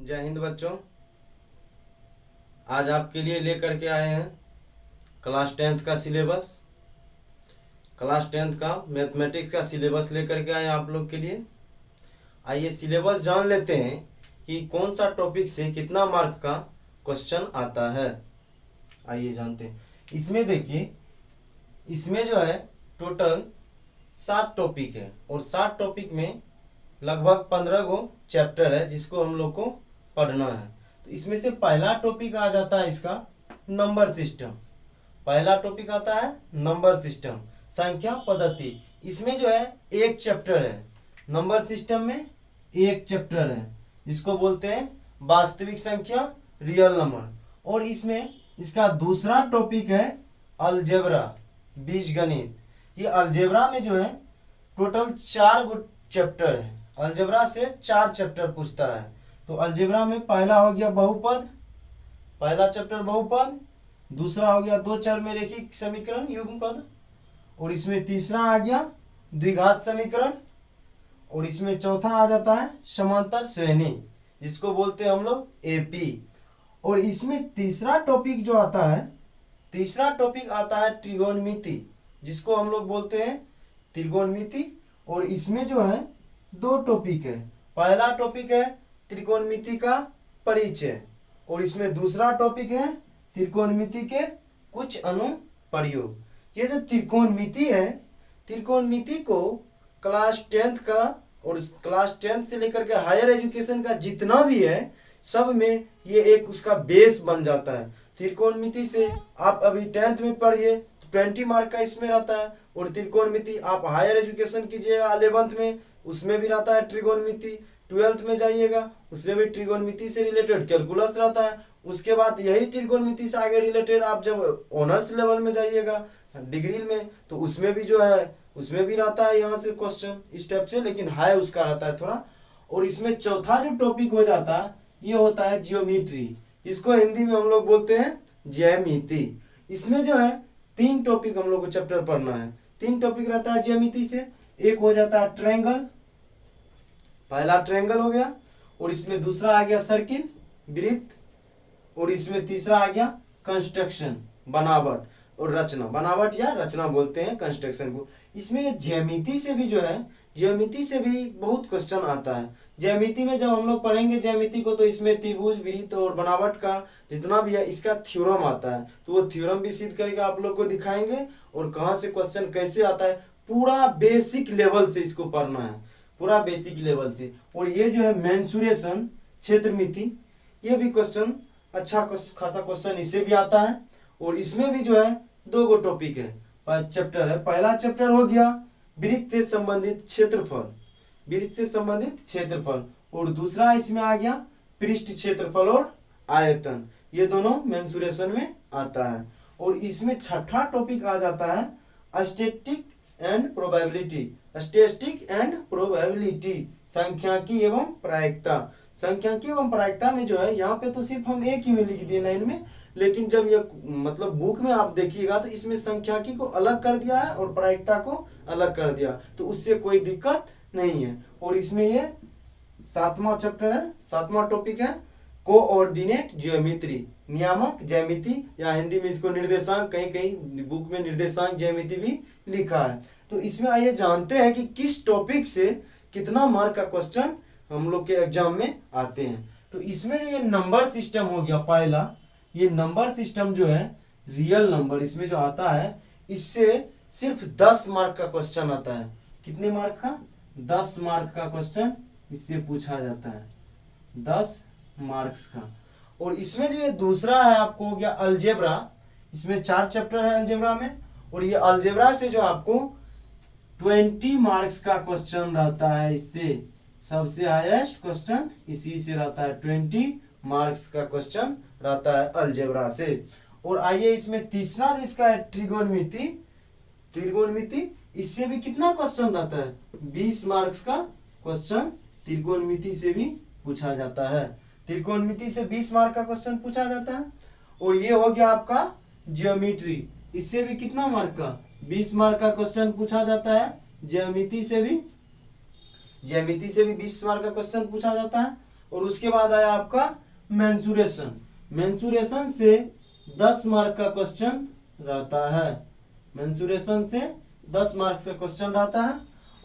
जय हिंद बच्चों। आज आपके लिए लेकर के आए हैं क्लास 10th का सिलेबस। क्लास 10th का मैथमेटिक्स का सिलेबस लेकर के आए हैं आप लोग के लिए। आइए सिलेबस जान लेते हैं कि कौन सा टॉपिक से कितना मार्क का क्वेश्चन आता है। आइए जानते हैं। इसमें देखिए, इसमें जो है टोटल 7 टॉपिक है और 7 टॉपिक में लगभग 15 गो चैप्टर है जिसको हम लोग को पढ़ना है। तो इसमें से पहला टॉपिक आ जाता है इसका नंबर सिस्टम। पहला टॉपिक आता है नंबर सिस्टम, संख्या पद्धति। इसमें जो है एक चैप्टर है, नंबर सिस्टम में एक चैप्टर है जिसको बोलते हैं वास्तविक संख्या, रियल नंबर। और इसमें इसका दूसरा टॉपिक है अलजेब्रा, बीजगणित। ये अलजेब्रा में जो है टोटल 4 गो चैप्टर है। अलजेब्रा से 4 चैप्टर पूछता है। तो अलजेब्रा में पहला हो गया बहुपद, पहला चैप्टर बहुपद। दूसरा हो गया 2 चर में रैखिक समीकरण युग्मपद। और इसमें तीसरा आ गया द्विघात समीकरण। और इसमें चौथा आ जाता है समांतर श्रेणी जिसको बोलते हैं हम लोग एपी। और इसमें तीसरा टॉपिक जो आता है, तीसरा टॉपिक आता है त्रिकोणमिति जिसको हम लोग बोलते हैं त्रिकोणमिति। और इसमें जो है 2 टॉपिक है। पहला टॉपिक है त्रिकोणमिति का परिचय और इसमें दूसरा टॉपिक है त्रिकोणमिति के कुछ अनुप्रयोग। ये जो त्रिकोणमिति है, त्रिकोणमिति को क्लास 10th का और क्लास 10th से लेकर के हायर एजुकेशन का जितना भी है सब में ये एक उसका बेस बन जाता है। त्रिकोणमिति से आप अभी 10th में पढ़िए तो 20 मार्क का इसमें रहता है। और त्रिकोणमिति आप हायर एजुकेशन कीजिएगा 11th में, उसमें भी रहता है त्रिकोणमिति। 12th में जाइएगा उसमें भी त्रिकोणमिति से रिलेटेड कैलकुलस रहता है। उसके बाद यही त्रिकोणमिति से आगे रिलेटेड आप जब ऑनर्स लेवल में जाइएगा डिग्री में तो उसमें भी जो है उसमें भी रहता है यहाँ से क्वेश्चन इस टाइप से, लेकिन हाई उसका रहता है थोड़ा। और इसमें चौथा जो टॉपिक हो जाता है ये होता है जियोमेट्री, इसको हिंदी में हम लोग बोलते हैं ज्यामिति। इसमें जो है 3 टॉपिक हम लोग को चैप्टर पढ़ना है। 3 टॉपिक रहता है ज्यामिति से। एक हो जाता है ट्रायंगल, पहला ट्रायंगल हो गया। और इसमें दूसरा आ गया सर्किल, वृत्त। और इसमें तीसरा आ गया कंस्ट्रक्शन, बनावट और रचना। बनावट या रचना बोलते हैं कंस्ट्रक्शन को। इसमें ज्यामिति से भी जो है, ज्यामिति से भी बहुत क्वेश्चन आता है। ज्यामिति में जब हम लोग पढ़ेंगे ज्यामिति को तो इसमें त्रिभुज, वृत्त और बनावट का जितना भी है इसका थ्योरम आता है। तो वो थ्योरम भी सिद्ध करके आप लोग को दिखाएंगे और कहाँ से क्वेश्चन कैसे आता है पूरा बेसिक लेवल से इसको पढ़ना है, पूरा बेसिक लेवल से। और ये जो है मेंसुरेशन, क्षेत्रमिति, ये भी क्वेश्चन अच्छा खासा क्वेश्चन इससे भी आता है। और इसमें भी जो है 2 गो टॉपिक है, चैप्टर है। पहला चैप्टर हो गया वृत्त से संबंधित क्षेत्रफल, वृत्त से संबंधित क्षेत्रफल। और दूसरा इसमें आ गया पृष्ठ क्षेत्रफल और आयतन। ये दोनों मेंसुरेशन में आता है। और इसमें छठा टॉपिक आ जाता है statistic and probability, statistic and probability, सांख्यिकी एवं प्रायिकता। सांख्यिकी एवं प्रायिकता में जो है यहाँ पे तो सिर्फ हम एक ही में लिख दिए लाइन में, लेकिन जब ये मतलब बुक में आप देखिएगा तो इसमें सांख्यिकी को अलग कर दिया है और प्रायिकता को अलग कर दिया, तो उससे कोई दिक्कत नहीं है। और इसमें ये 7वां चैप्टर है, 7वां टॉपिक है कोऑर्डिनेट ज्योमेट्री, नियामक ज्यामिति, या हिंदी में इसको निर्देशांक, कहीं कहीं बुक में निर्देशांक ज्यामिति भी लिखा है। तो इसमें आइए जानते हैं कि किस टॉपिक से कितना मार्क का क्वेश्चन हम लोग के एग्जाम में आते हैं। तो इसमें जो ये नंबर सिस्टम हो गया पहला, ये नंबर सिस्टम जो है रियल नंबर इसमें जो आता है इससे सिर्फ 10 मार्क का क्वेश्चन आता है। कितने मार्क का? 10 मार्क का क्वेश्चन इससे पूछा जाता है, 10 मार्क्स का। और इसमें जो ये दूसरा है आपको हो गया अलजेब्रा, इसमें 4 चैप्टर है अलजेब्रा में। और ये अलजेब्रा से जो आपको 20 मार्क्स का क्वेश्चन रहता है, इससे सबसे हाईएस्ट क्वेश्चन इसी से रहता है, 20 मार्क्स का क्वेश्चन रहता है अलजेब्रा से। और आइए इसमें तीसरा जो इसका है त्रिकोणमिति, त्रिकोणमिति, इससे भी कितना क्वेश्चन रहता है? 20 मार्क्स का क्वेश्चन त्रिकोणमिति से भी पूछा जाता है। त्रिकोणमिति से 20 मार्क का क्वेश्चन पूछा जाता है। और ये हो गया आपका ज्योमेट्री, इससे भी कितना मार्क का? 20 मार्क का क्वेश्चन पूछा जाता है। ज्यामिति से भी 20 मार्क का क्वेश्चन पूछा जाता है। और उसके बाद आया आपका मेंसुरेशन। मेंसुरेशन से 10 मार्क का क्वेश्चन रहता है। मेंसुरेशन से 10 मार्क्स का क्वेश्चन रहता है।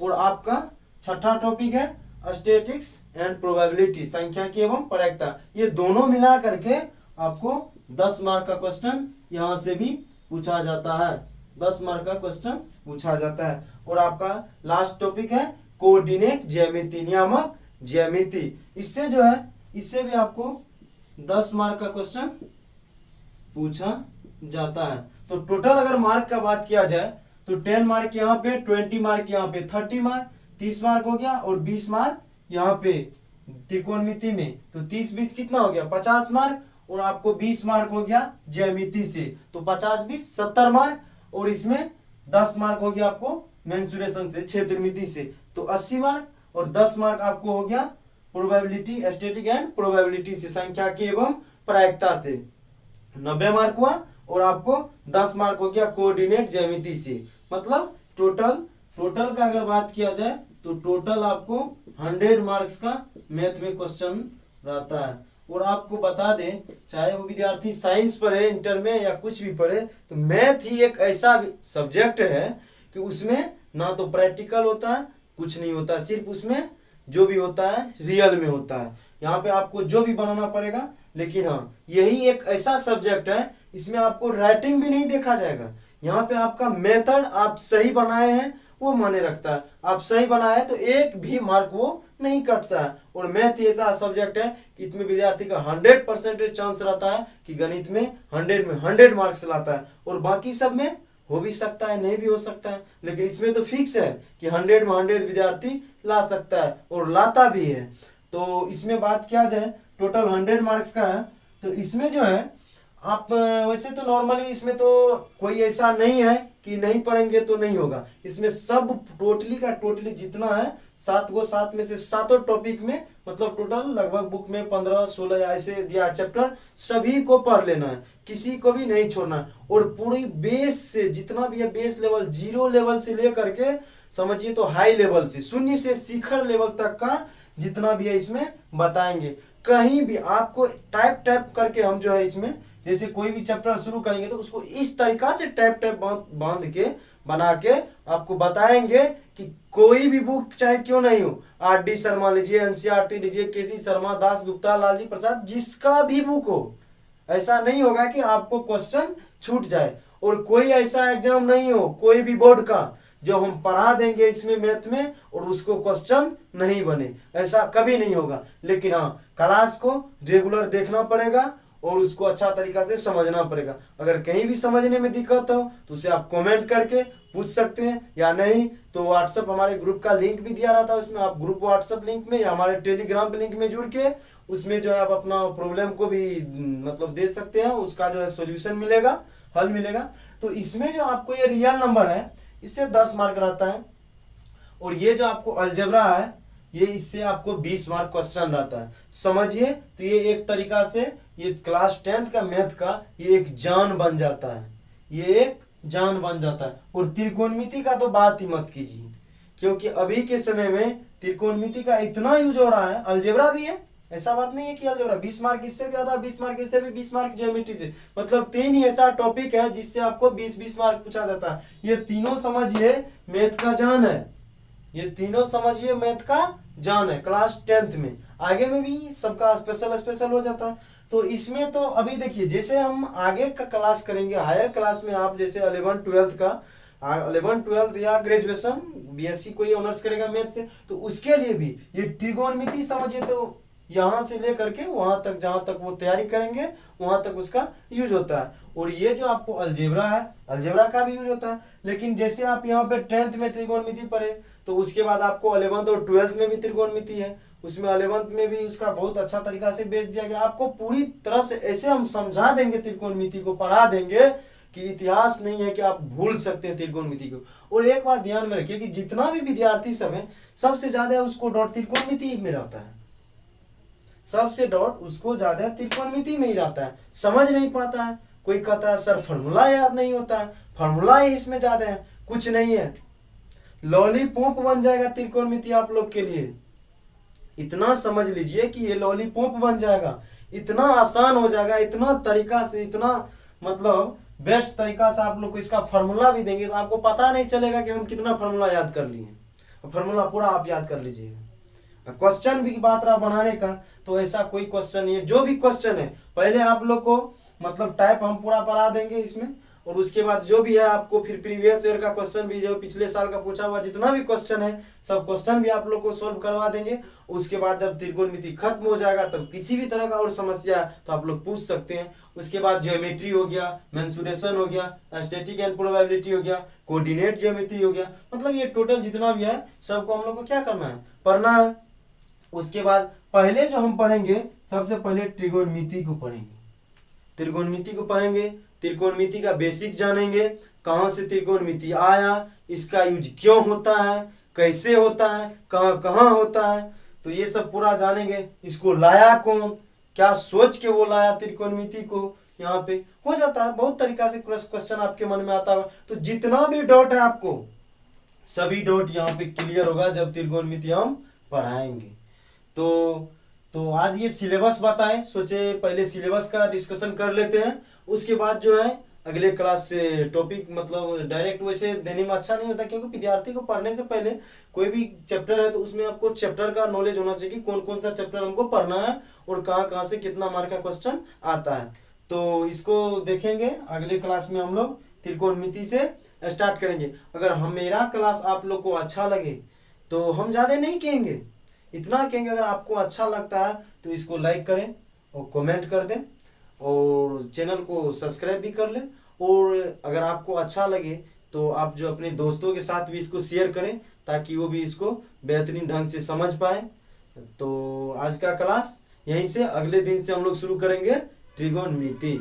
और आपका छठा टॉपिक है स्टैटिस्टिक्स एंड प्रोबेबिलिटी, सांख्यिकी एवं प्रायिकता। ये दोनों मिला करके आपको 10 मार्क का क्वेश्चन यहाँ से भी पूछा जाता है। 10 मार्क का क्वेश्चन पूछा जाता है। और आपका लास्ट टॉपिक है कोऑर्डिनेट ज्यामिति, नियामक ज्यामिति। इससे जो है इससे भी आपको 10 मार्क का क्वेश्चन पूछा जाता है। तो टोटल अगर मार्क का बात किया जाए तो 10 मार्क यहाँ पे, 20 मार्क यहाँ पे, 30 मार्क 30 मार्क हो गया, और 20 मार्क यहाँ पे त्रिकोणमिति में। तो 30-20 कितना हो गया 50 मार्क, और आपको 20 मार्क हो गया ज्यामिति से। तो 50-20 70 मार्क, और इसमें 10 मार्क हो गया आपको मेंसुरेशन से, क्षेत्रमिति से। तो 80 मार्क, और 10 मार्क आपको हो गया प्रोबेबिलिटी, स्टैटिक एंड प्रोबेबिलिटी से, सांख्यिकी एवं प्रायिकता से 90 मार्क हुआ, और आपको 10 मार्क हो गया कोऑर्डिनेट ज्यामिति से। मतलब टोटल का अगर बात किया जाए तो टोटल आपको 100 मार्क्स का मैथ में क्वेश्चन रहता है। और आपको बता दें, चाहे वो विद्यार्थी साइंस पढ़े, इंटर में, या कुछ भी पढ़े, तो मैथ ही एक ऐसा सब्जेक्ट है कि उसमें ना तो प्रैक्टिकल होता है, कुछ नहीं होता, सिर्फ उसमें जो भी होता है रियल में होता है। यहाँ पे आपको जो भी बनाना पड़ेगा। लेकिन हाँ, यही एक ऐसा सब्जेक्ट है, इसमें आपको राइटिंग भी नहीं देखा जाएगा। यहाँ पे आपका मेथड आप सही बनाए हैं वो माने रखता है। आप सही बनाए तो एक भी मार्क वो नहीं कटता है। और मैथ ऐसा सब्जेक्ट है कि इसमें विद्यार्थी का 100% चांस रहता है कि गणित में 100 में 100 मार्क्स लाता है। और बाकी सब में हो भी सकता है, नहीं भी हो सकता है, लेकिन इसमें तो फिक्स है कि 100 में 100 विद्यार्थी ला सकता है, और लाता भी है। तो इसमें बात किया जाए टोटल 100 मार्क्स का है। तो इसमें जो है आप वैसे तो नॉर्मली इसमें तो कोई ऐसा नहीं है कि नहीं पढ़ेंगे तो नहीं होगा। इसमें सब टोटली जितना है 7 में से 7 टॉपिक में, मतलब टोटल लगभग बुक में 15-16 ऐसे दिया चैप्टर, सभी को पढ़ लेना है, किसी को भी नहीं छोड़ना है। और पूरी बेस से जितना भी है, बेस लेवल 0 लेवल से लेकर के समझिए तो हाई लेवल से, शून्य से शिखर लेवल तक का जितना भी है इसमें बताएंगे। कहीं भी आपको टाइप करके हम जो है इसमें, जैसे कोई भी चैप्टर शुरू करेंगे तो उसको इस तरीका से टाइप बांध के बना के आपको बताएंगे कि कोई भी बुक चाहे क्यों नहीं हो, आर.डी. शर्मा लीजिए, एनसीईआरटी लीजिए, के.सी. शर्मा, दास गुप्ता, लालजी प्रसाद, जिसका भी बुक हो, ऐसा नहीं होगा कि आपको क्वेश्चन छूट जाए। और कोई ऐसा एग्जाम नहीं हो कोई भी बोर्ड का जो हम पढ़ा देंगे इसमें मैथ में और उसको क्वेश्चन नहीं बने, ऐसा कभी नहीं होगा। लेकिन हाँ, क्लास को रेगुलर देखना पड़ेगा और उसको अच्छा तरीका से समझना पड़ेगा। अगर कहीं भी समझने में दिक्कत हो तो उसे आप कमेंट करके पूछ सकते हैं, या नहीं तो व्हाट्सएप हमारे ग्रुप का लिंक भी दिया रहता है, उसमें आप ग्रुप व्हाट्सएप लिंक में या हमारे टेलीग्राम लिंक में जुड़ के उसमें जो है आप अपना प्रॉब्लम को भी मतलब दे सकते हैं, उसका जो है सोल्यूशन मिलेगा, हल मिलेगा। तो इसमें जो आपको ये रियल नंबर है इससे 10 मार्क रहता है, और ये जो आपको अलजेब्रा है ये इससे आपको 20 मार्क क्वेश्चन रहता है। समझिए, तो ये एक तरीका से ये क्लास 10th का मैथ का ये एक जान बन जाता है, ये एक जान बन जाता है। और त्रिकोणमिति का तो बात ही मत कीजिए, क्योंकि अभी के समय में त्रिकोणमिति का इतना यूज हो रहा है। अलजेब्रा भी है, ऐसा बात नहीं है कि अलजेब्रा 20 मार्क इससे भी ज्यादा, 20 मार्क इससे भी, 20 मार्क ज्योमेट्री से, मतलब 3 ही ऐसा टॉपिक है जिससे आपको 20-20 मार्क पूछा जाता है। ये तीनों समझिए मैथ का जान है, ये तीनों समझिए मैथ का जान है क्लास 10th में। आगे में भी सबका स्पेशल हो जाता है। तो इसमें तो अभी देखिए, जैसे हम आगे का क्लास करेंगे, हायर क्लास में आप जैसे 11th-12th का 11th-12th या ग्रेजुएशन बीएससी कोई ऑनर्स करेगा मैथ से, तो उसके लिए भी ये त्रिकोणमिति समझिए तो यहाँ से लेकर के वहां तक, जहां तक वो तैयारी करेंगे वहां तक उसका यूज होता है। और ये जो आपको अलजेब्रा है, अलजेब्रा का भी यूज होता है। लेकिन जैसे आप यहाँ पे 10th में त्रिकोणमिति पढ़े तो उसके बाद आपको 11th और 12th में भी त्रिकोणमिति है, उसमें 11th में भी उसका बहुत अच्छा तरीका से बेच दिया गया। आपको पूरी तरह से ऐसे हम समझा देंगे, त्रिकोणमिति को पढ़ा देंगे कि इतिहास नहीं है कि आप भूल सकते हैं त्रिकोणमिति को। और एक बात ध्यान में रखिए कि जितना भी विद्यार्थी सब है, सबसे ज्यादा उसको डॉट त्रिकोणमिति में रहता है, सबसे डॉट उसको ज्यादा त्रिकोणमिति में ही रहता है, समझ नहीं पाता है। कोई कहता है सर फॉर्मूला याद नहीं होता है, फॉर्मूला ही इसमें ज्यादा है, कुछ नहीं है, लॉलीपॉप बन जाएगा त्रिकोणमिति आप लोग के लिए। इतना समझ लीजिए कि ये लॉलीपॉप बन जाएगा, इतना आसान हो जाएगा, इतना तरीका से, इतना मतलब बेस्ट तरीका से आप लोग को इसका फार्मूला भी देंगे तो आपको पता नहीं चलेगा कि हम कितना फार्मूला याद कर लिए। फार्मूला पूरा आप याद कर लीजिएगा। क्वेश्चन भी बात रहा बनाने का, तो ऐसा कोई क्वेश्चन नहीं है, जो भी क्वेश्चन है पहले आप लोग को मतलब टाइप हम पूरा पढ़ा देंगे इसमें, और उसके बाद जो भी है आपको फिर प्रीवियस ईयर का क्वेश्चन भी, जो पिछले साल का पूछा हुआ जितना भी क्वेश्चन है सब क्वेश्चन भी आप लोग को सोल्व करवा देंगे। उसके बाद जब त्रिकोणमिति खत्म हो जाएगा तब किसी भी तरह का और समस्या है तो आप लोग पूछ सकते हैं। उसके बाद ज्योमेट्री हो गया, मेंसुरेशन हो गया, स्टैटिक एंड प्रोबेबिलिटी हो गया, कोऑर्डिनेट ज्योमेट्री हो गया, मतलब ये टोटल जितना भी है सबको हम लोग को क्या करना है, पढ़ना है। उसके बाद पहले जो हम पढ़ेंगे सबसे पहले त्रिकोणमिति को पढ़ेंगे, त्रिकोणमिति को पढ़ेंगे, त्रिकोणमिति का बेसिक जानेंगे, कहाँ से त्रिकोणमिति आया, इसका यूज क्यों होता है, कैसे होता है, कहाँ कहाँ होता है, तो ये सब पूरा जानेंगे। इसको लाया कौन, क्या सोच के वो लाया त्रिकोणमिति को, यहाँ पे हो जाता है बहुत तरीका से क्वेश्चन आपके मन में आता होगा। तो जितना भी डाउट है आपको सभी डाउट यहाँ पे क्लियर होगा जब त्रिकोणमिति हम पढ़ाएंगे। तो आज ये सिलेबस बताएं, सोचे पहले सिलेबस का डिस्कशन कर लेते हैं, उसके बाद जो है अगले क्लास से टॉपिक मतलब डायरेक्ट वैसे देने में अच्छा नहीं होता, क्योंकि विद्यार्थी को पढ़ने से पहले कोई भी चैप्टर है तो उसमें आपको चैप्टर का नॉलेज होना चाहिए कि कौन कौन सा चैप्टर हमको पढ़ना है और कहाँ कहाँ से कितना मार्क का क्वेश्चन आता है। तो इसको देखेंगे अगले क्लास में, हम लोग त्रिकोणमिति से स्टार्ट करेंगे। अगर मेरा क्लास आप लोग को अच्छा लगे तो हम ज़्यादा नहीं कहेंगे, इतना कहेंगे अगर आपको अच्छा लगता है तो इसको लाइक करें और कमेंट कर दें और चैनल को सब्सक्राइब भी कर लें। और अगर आपको अच्छा लगे तो आप जो अपने दोस्तों के साथ भी इसको शेयर करें ताकि वो भी इसको बेहतरीन ढंग से समझ पाए। तो आज का क्लास यहीं से, अगले दिन से हम लोग शुरू करेंगे त्रिकोणमिति।